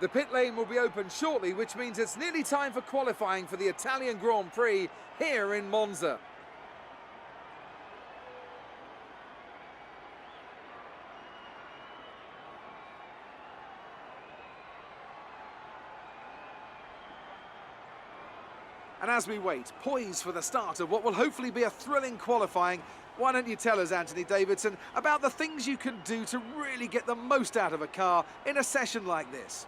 The pit lane will be open shortly, which means it's nearly time for qualifying for the Italian Grand Prix here in Monza. And as we wait, poised for the start of what will hopefully be a thrilling qualifying, why don't you tell us, Anthony Davidson, about the things you can do to really get the most out of a car in a session like this?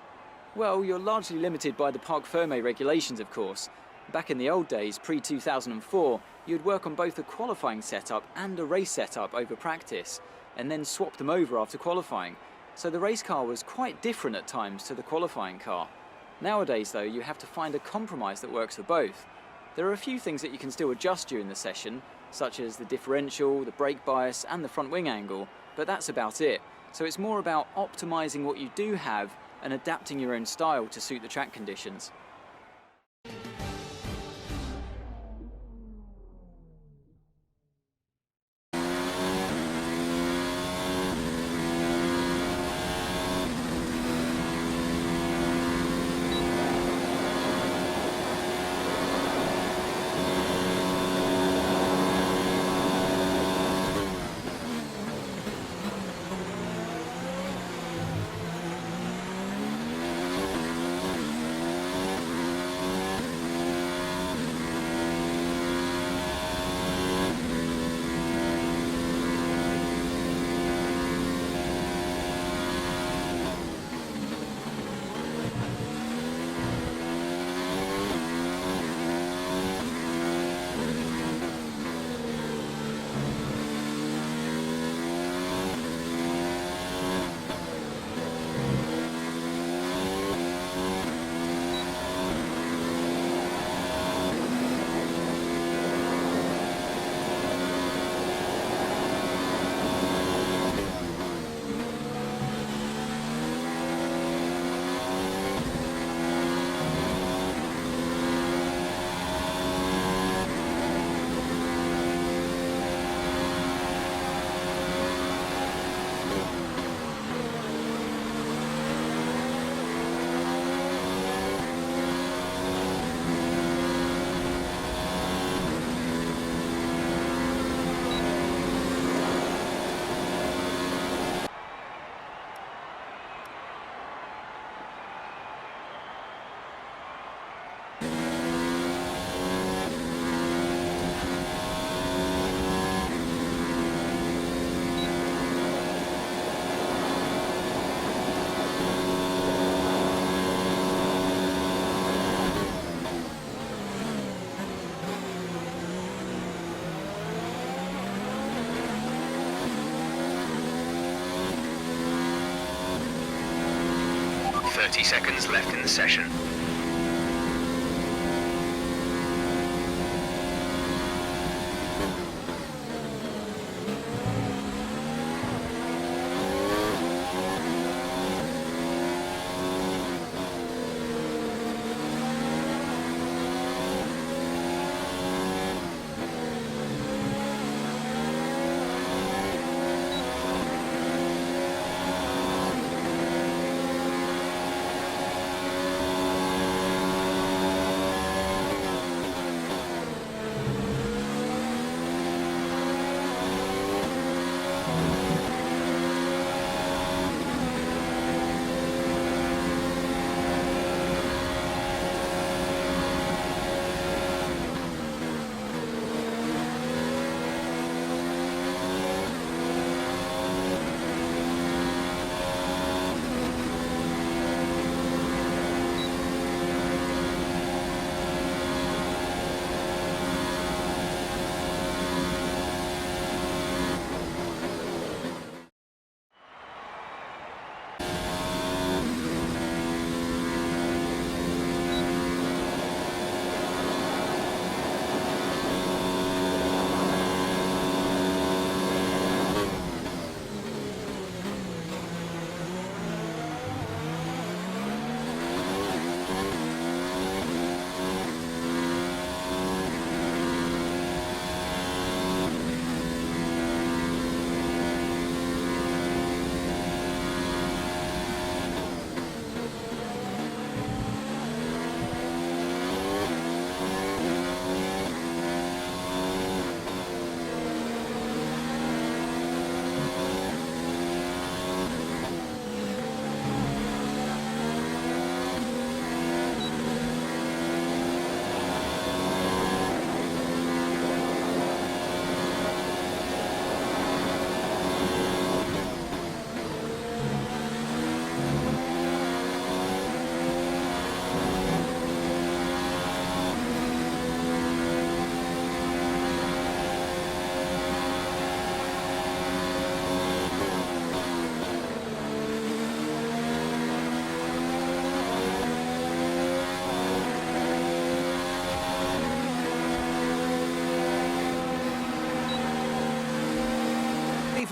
Well, you're largely limited by the Parc Fermé regulations, of course. Back in the old days, pre-2004, you'd work on both a qualifying setup and a race setup over practice, and then swap them over after qualifying. So the race car was quite different at times to the qualifying car. Nowadays, though, you have to find a compromise that works for both. There are a few things that you can still adjust during the session, such as the differential, the brake bias, and the front wing angle, but that's about it. So it's more about optimizing what you do have and adapting your own style to suit the track conditions. Seconds left in the session.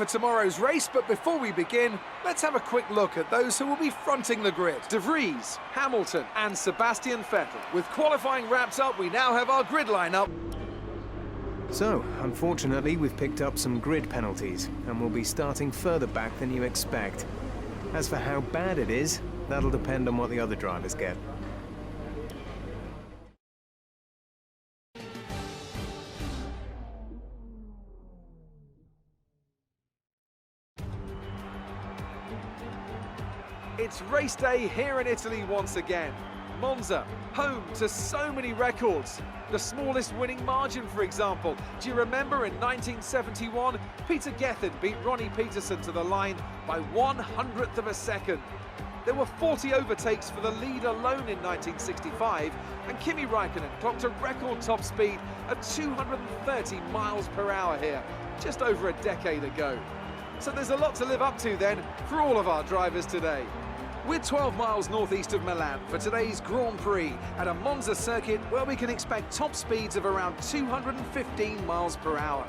for tomorrow's race, but before we begin, let's have a quick look at those who will be fronting the grid. De Vries, Hamilton and Sebastian Vettel. With qualifying wrapped up, we now have our grid lineup. So, unfortunately, we've picked up some grid penalties, and we'll be starting further back than you expect. As for how bad it is, that'll depend on what the other drivers get. It's race day here in Italy once again. Monza, home to so many records. The smallest winning margin, for example. Do you remember in 1971, Peter Gethin beat Ronnie Peterson to the line by 1/100th of a second. There were 40 overtakes for the lead alone in 1965, and Kimi Räikkönen clocked a record top speed of 230 miles per hour here, just over a decade ago. So there's a lot to live up to then for all of our drivers today. We're 12 miles northeast of Milan for today's Grand Prix at a Monza circuit where we can expect top speeds of around 215 miles per hour.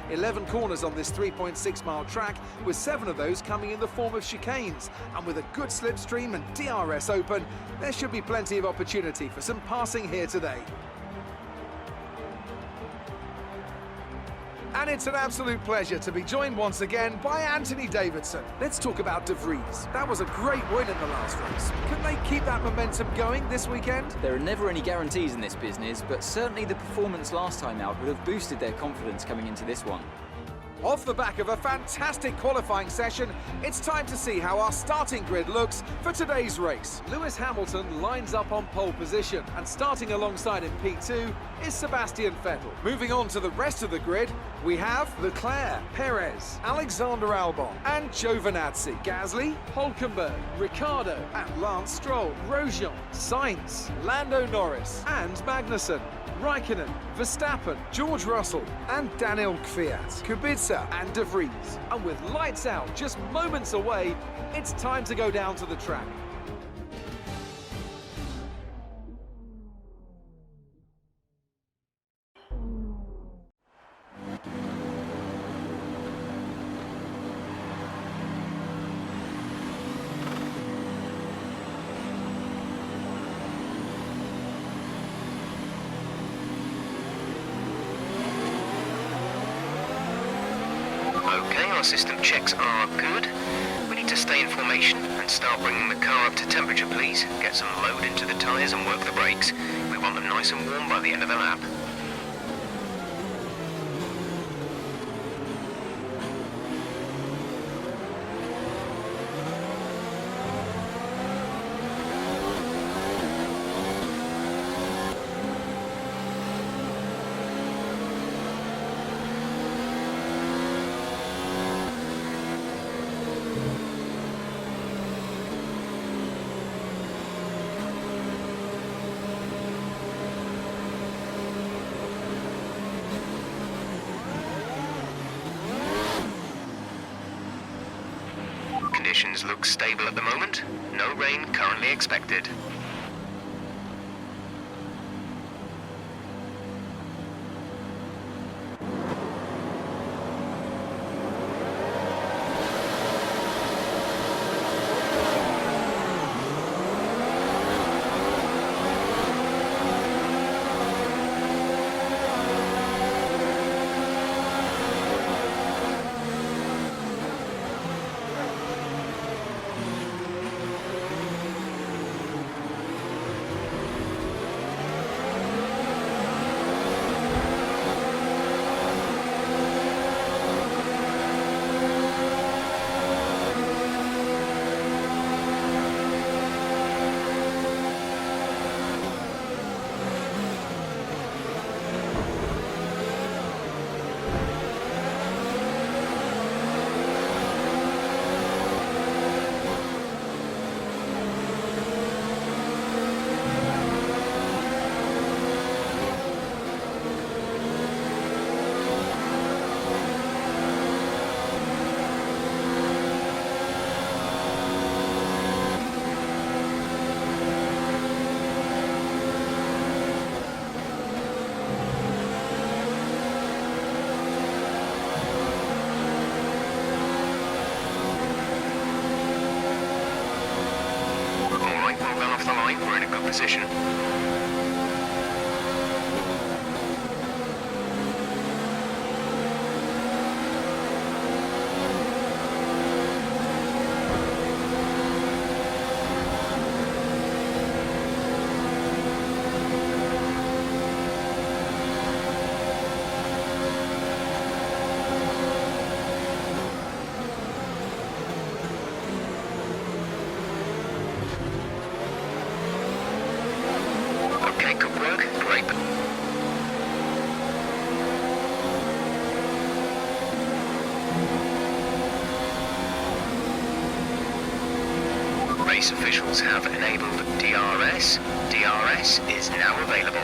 11 corners on this 3.6-mile track, with 7 of those coming in the form of chicanes. And with a good slipstream and DRS open, there should be plenty of opportunity for some passing here today. And it's an absolute pleasure to be joined once again by Anthony Davidson. Let's talk about De Vries. That was a great win in the last race. Can they keep that momentum going this weekend? There are never any guarantees in this business, but certainly the performance last time out would have boosted their confidence coming into this one. Off the back of a fantastic qualifying session, it's time to see how our starting grid looks for today's race. Lewis Hamilton lines up on pole position, and starting alongside in P2 is Sebastian Vettel. Moving on to the rest of the grid, we have Leclerc, Perez, Alexander Albon and Giovinazzi, Gasly, Hülkenberg, Ricciardo and Lance Stroll, Grosjean, Sainz, Lando Norris and Magnussen, Raikkonen, Verstappen, George Russell and Daniel Kvyat, Kubica and De Vries. And with lights out just moments away, it's time to go down to the track. Okay, our system checks are good. We need to stay in formation and start bringing the car up to temperature, please. Get some load into the tyres and work the brakes. We want them nice and warm by the end of the lap. Conditions look stable at the moment. No rain currently expected. Right, well done off the line. We're in a good position. Okay, good work. Great. Race officials have enabled DRS. DRS is now available.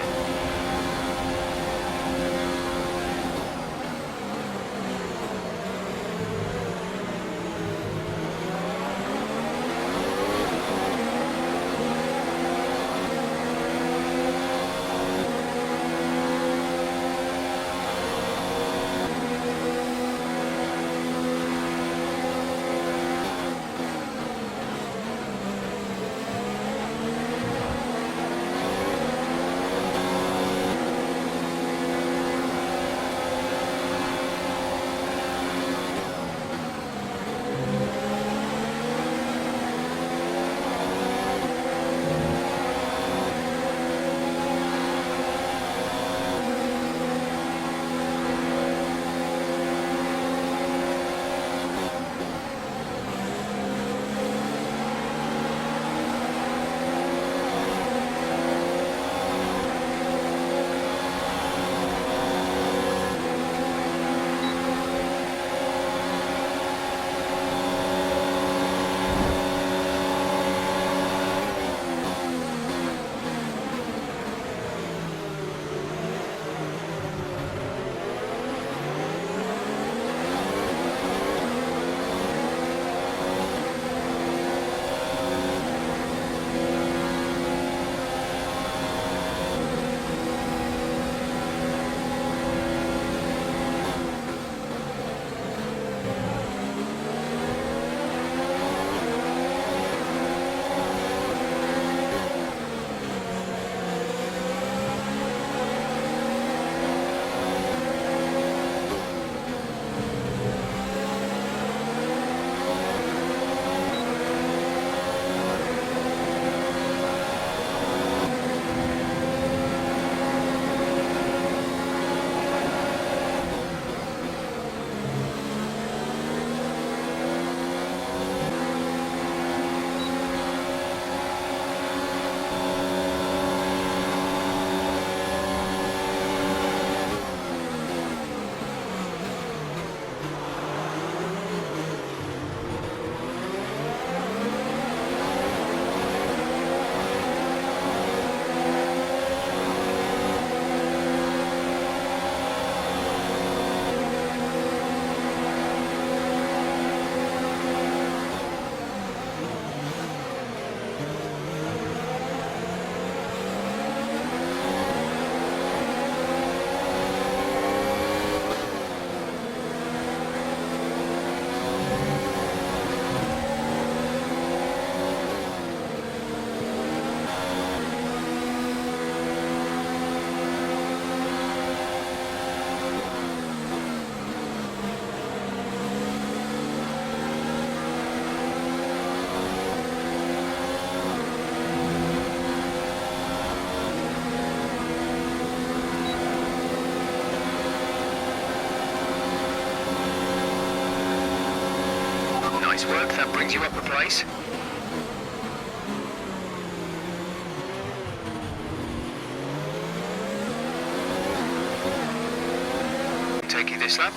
Nice work, that brings you up a place. Take you this lap.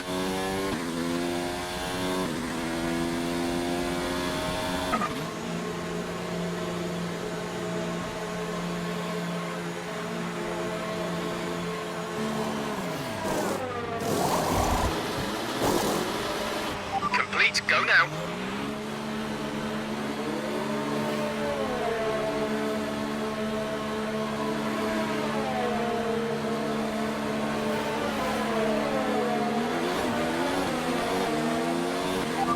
Complete, go now.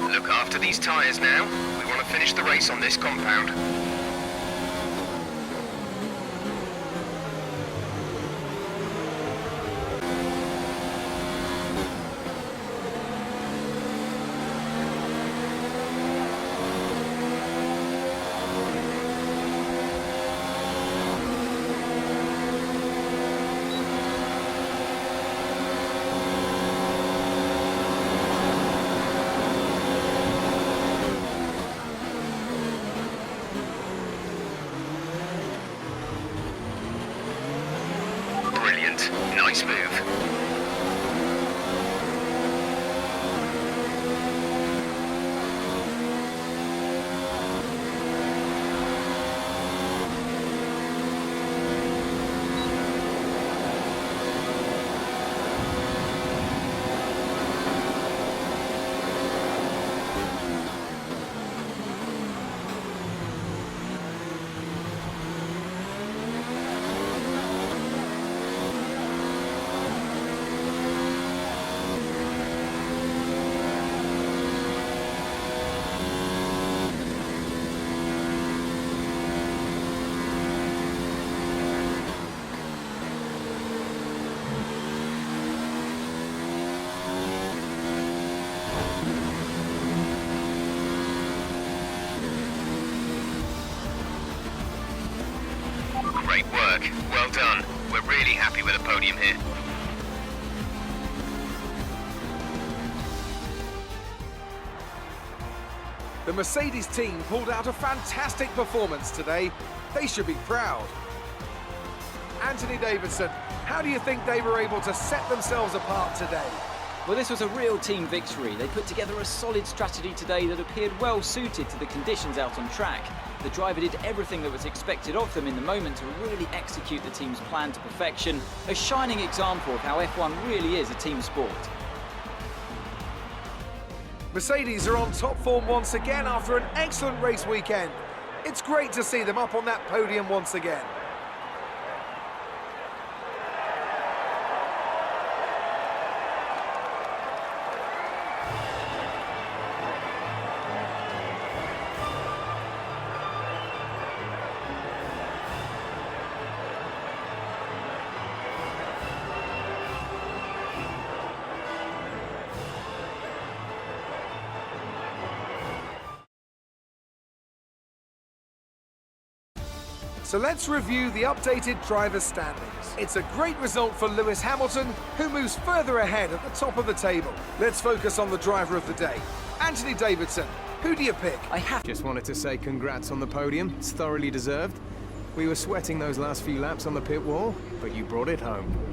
Look after these tyres now. We want to finish the race on this compound. that. Nice move. Great work. Well done. We're really happy with the podium here. The Mercedes team pulled out a fantastic performance today. They should be proud. Anthony Davidson, how do you think they were able to set themselves apart today? Well, this was a real team victory. They put together a solid strategy today that appeared well suited to the conditions out on track. The driver did everything that was expected of them in the moment to really execute the team's plan to perfection. A shining example of how F1 really is a team sport. Mercedes are on top form once again after an excellent race weekend. It's great to see them up on that podium once again. So let's review the updated driver's standings. It's a great result for Lewis Hamilton, who moves further ahead at the top of the table. Let's focus on the driver of the day. Anthony Davidson, who do you pick? Just wanted to say congrats on the podium. It's thoroughly deserved. We were sweating those last few laps on the pit wall, but you brought it home.